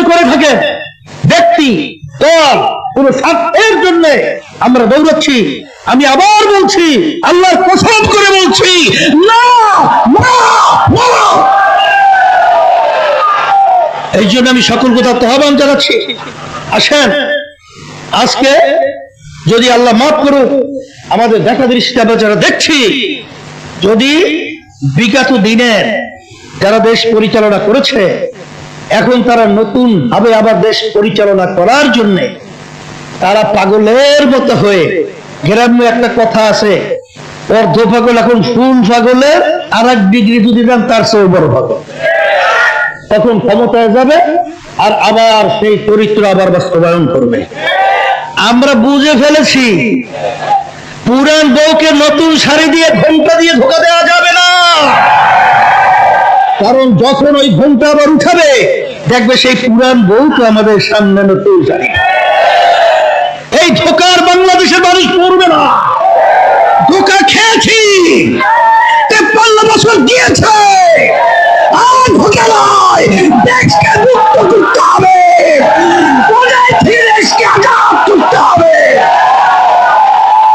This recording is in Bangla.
যদি করে থাকে ব্যক্তি দল কোন স্বার্থের জন্য আমরা দৌড়াচ্ছি, আমি আবার বলছি, আল্লাহর কসম করে বলছি, না না না। এই জন্য আমি সকল কথা আহ্বান জানাচ্ছি, আসেন আজকে যদি আল্লাহ মাফ করুক আমাদের দেখা দৃষ্টি আমরা যারা দেখছি, যদি বিগত দিনের যারা দেশ পরিচালনা করেছে এখন তারা নতুন ভাবে আবার দেশ পরিচালনা করার জন্য তারা পাগলের মতো হয়ে, গ্রাম্য একটা কথা আছে, অর্ধ পাগল এখন ফুল পাগলের আর এক ডিগ্রি যদি দেন তার চেয়ে বড় পাগল, তখন ক্ষমতায় যাবে আর আবার সেই চরিত্র আবার বাস্তবায়ন করবে। আমরা বুঝে ফেলেছি পুরান বউকে নতুন শাড়ি দিয়ে ঘোমটা দিয়ে ধোকা দেওয়া যাবে না, কারণ যখন ওই ঘোমটা আবার উঠাবে দেখবে সেই পুরান বউকে আমাদের সামনে নতুন শাড়ি। এই ধোকার বাংলাদেশের মানুষ পড়বে না, ধোকা খেয়েছি, 53 বছর গিয়েছে, আর ধোকা নয়, দেশকে মুক্ত করতে হবে।